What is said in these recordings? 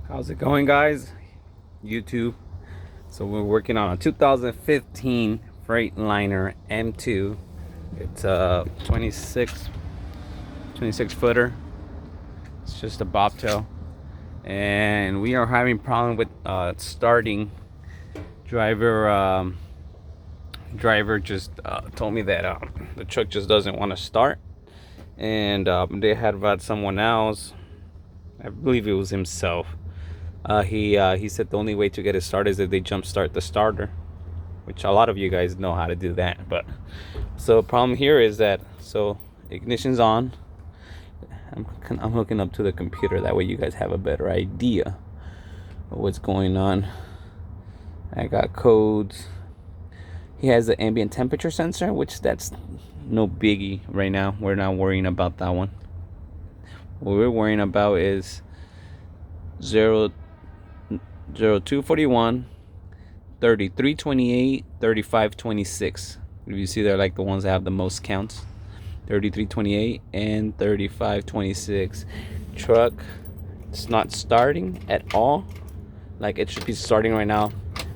How's it going, guys? YouTube. So we're working on a 2015 Freightliner M2. It's a 26 footer. It's just a bobtail, and we are having problem with starting. Driver just told me that the truck just doesn't want to start, and they had someone else. I believe it was himself. He said the only way to get it started is if they jump start the starter, which a lot of you guys know how to do that. But so the problem here is that ignition's on. I'm hooking up to the computer, that way you guys have a better idea of what's going on. I got codes. He has the ambient temperature sensor, which that's no biggie right now. We're not worrying about that one. What we're worrying about is 0241, 3328, 3526. If you see, they're like the ones that have the most counts. 3328 and 3526. Truck, it's not starting at all. Like, it should be starting right now,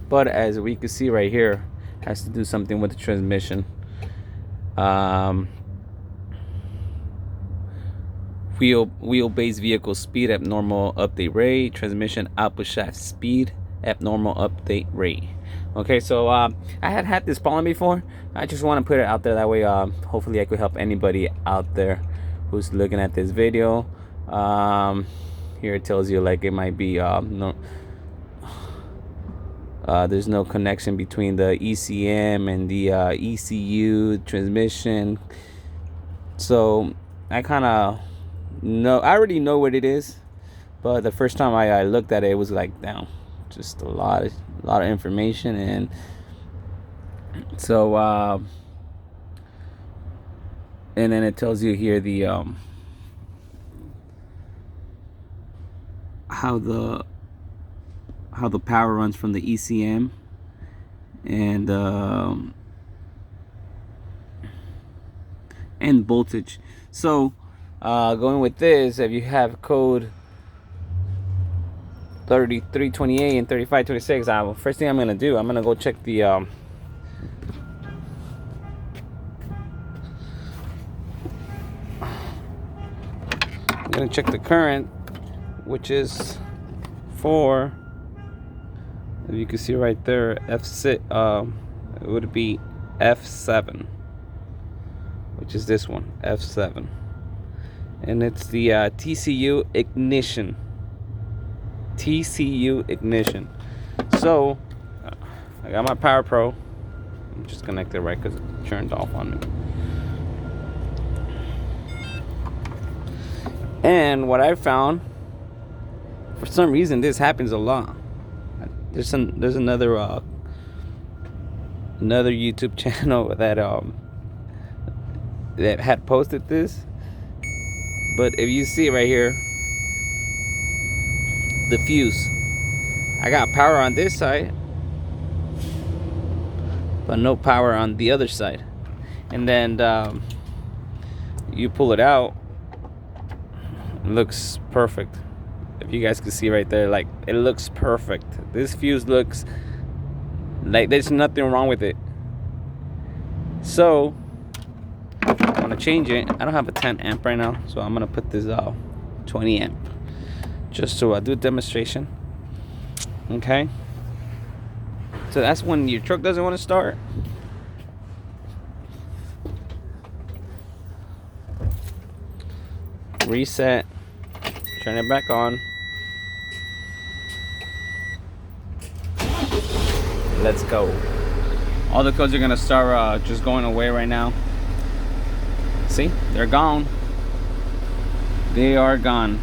but as we can see right here, has to do something with the transmission. Wheelbase vehicle speed at normal update rate. Transmission output shaft speed at normal update rate. Okay, so I had this problem before. I just want to put it out there, that way hopefully I could help anybody out there who's looking at this video. Here it tells you, like, it might be there's no connection between the ECM and the ECU transmission. So I kind of I already know what it is, but the first time I looked at it, it was like, damn, just a lot of information. And so and then it tells you here the how the power runs from the ECM, and voltage. So going with this, if you have code 3328 and 3526, first thing I'm gonna do, I'm gonna go check the I'm gonna check the current, which is for, if you can see right there, F6, it would be F7, which is this one, F7, and it's the TCU ignition. So I got my Power Pro. I'm just connected right because it turned off on me. And what I found, for some reason, this happens a lot. There's another YouTube channel that had posted this, but if you see it right here, the fuse, I got power on this side, but no power on the other side. And then you pull it out, it looks perfect. If you guys can see right there, like, it looks perfect. This fuse looks like there's nothing wrong with it. So I'm gonna change it. I don't have a 10 amp right now, so I'm gonna put this 20 amp just to do a demonstration. Okay, so that's when your truck doesn't want to start. Reset, turn it back on. Let's go. All the codes are gonna start just going away right now. See, they're gone. They are gone.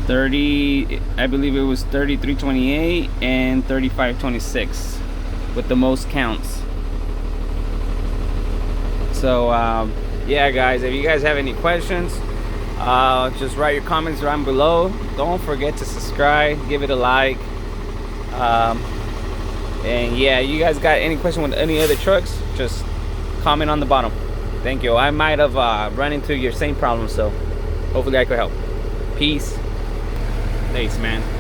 30, I believe it was 3328 and 3526 with the most counts. So yeah, guys, if you guys have any questions, just write your comments down below. Don't forget to subscribe, give it a like. And yeah, you guys got any question with any other trucks, just comment on the bottom. Thank you. I might have run into your same problem, so hopefully I could help. Peace. Thanks, man.